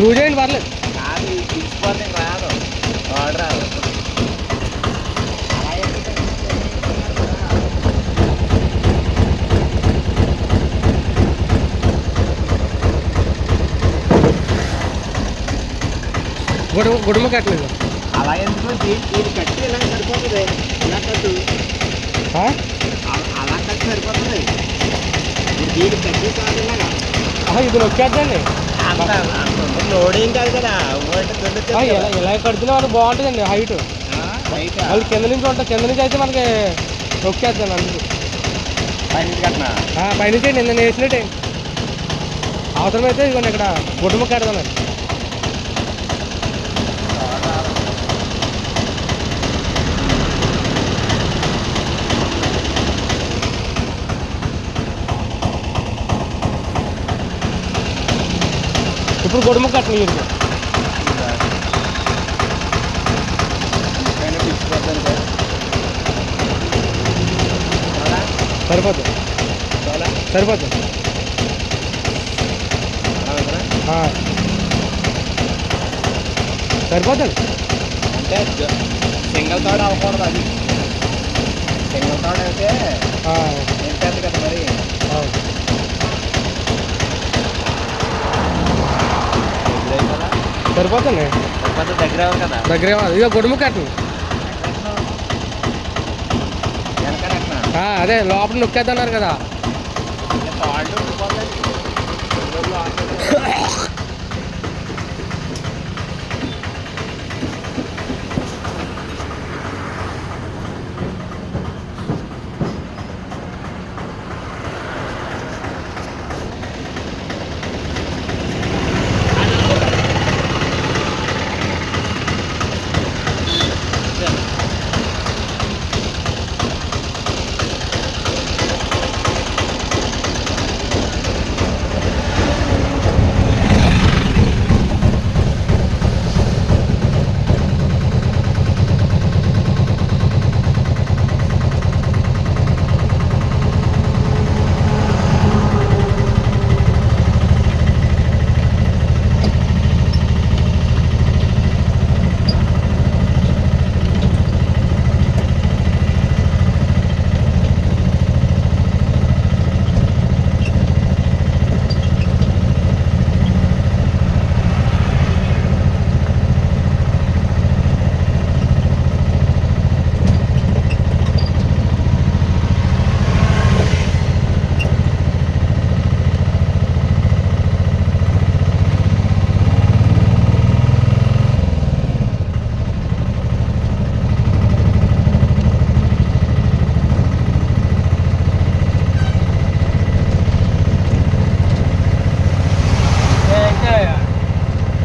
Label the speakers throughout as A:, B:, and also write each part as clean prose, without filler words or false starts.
A: Loose అయ్యండి పర్లేదు.
B: కాదు తీసుకోవాలి రాదు ఆర్డర్ రాదు.
A: గుడుమ కట్టలేదు.
B: అలా ఎందుకు దీన్ని కట్టి ఇలా సరిపోతుంది. ఇలా కట్టు అలా కట్టి సరిపోతుంది. దీన్ని కట్టి కాదు ఇలాగా.
A: ఇది నొక్కేద్దండి.
B: లోడింగ్ కాదు కదా.
A: ఇలా కడితేనే మనకు బాగుంటుందండి హైట్. వాళ్ళు కింద నుంచి ఉంటాయి. కింద నుంచి అయితే మనకి నొక్కేద్దాను అందుకు. పైనుంచి అండి నేను వేసినట్టే. అవసరమైతే ఇదిగోండి ఇక్కడ గుడ్డము కడదానండి. ఇప్పుడు గొడుము కట్టని ఇరుకు సరిపోతుంది. సరిపోతుంది. సరిపోతుంది
B: అంటే సింగిల్ థాడ్ అవ్వకూడదు. అది సింగిల్ థాడ్ అయితే నింపేది కదా మరి.
A: సరిపోతుంది.
B: దగ్గర కదా.
A: దగ్గర ఇక గొడుము కట్టను. అదే లోపల నొక్కేద్దన్నారు కదా.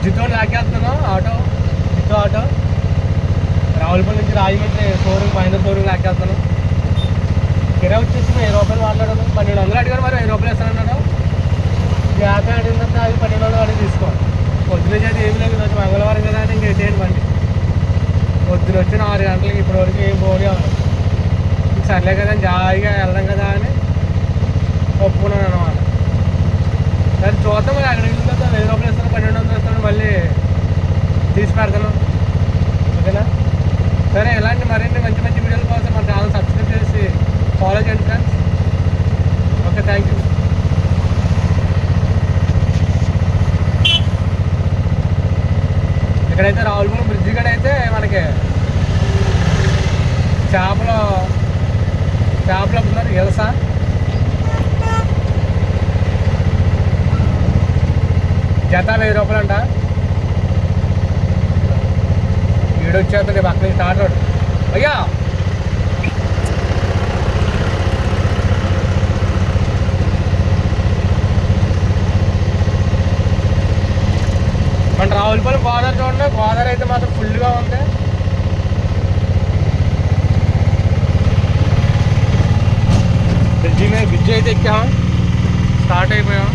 A: జితో లాకేస్తున్నాను ఆటో రావులపల్లి నుంచి రాజమండ్రి షోరూమ్ మహేంద్ర షోరూమ్ లాకేస్తాను. కిరా వచ్చేసి 1000 రూపాయలు మాట్లాడదు. 1200 అడిగారు. మరి 1000 రూపాయలు ఇస్తానన్నాడు. యాభై అడిగిన తర్వాత అది 1200 అడిగి తీసుకోవాలి. పొద్దున చేతి ఏమి లేదు. వచ్చి మంగళవారం కదా అని ఇంక చేయండి బండి. పొద్దున వచ్చిన 6 గంటలకి ఇప్పటి వరకు ఏం పోనీ సర్లే కదా జాయిగా వెళ్దాం కదా అని ఒప్పుకున్నాను అనమాట. సరే చూద్దాం. మరి అక్కడికి వెళ్ళిన తర్వాత 1000 రూపాయలు ఇస్తాను, 1200 ఇస్తాను, మళ్ళీ తీసి పెడతాను. ఓకేనా? సరే ఇలాంటి మరిన్ని మంచి మంచి వీడియోల కోసం మన ఛానల్ సబ్స్క్రైబ్ చేసి ఫాలో చేయండి ఫ్రెండ్స్. Okay, thank you. ఇక్కడైతే రావులపల్లి బ్రిడ్జి కాడ అయితే మనకి చేపలు అమ్ముతున్నారు. ఎల్సా జత 1000 రూపాయలు అంట. వీడొచ్చేస్తుంది పక్కన స్టార్ట్ రోడ్. అయ్యా మన రావులపల్లి గోదావరి చూడండి. గోదావరి అయితే మాత్రం ఫుల్గా ఉంది. బ్రిడ్జి అయితే ఎక్కాం, స్టార్ట్ అయిపోయాం.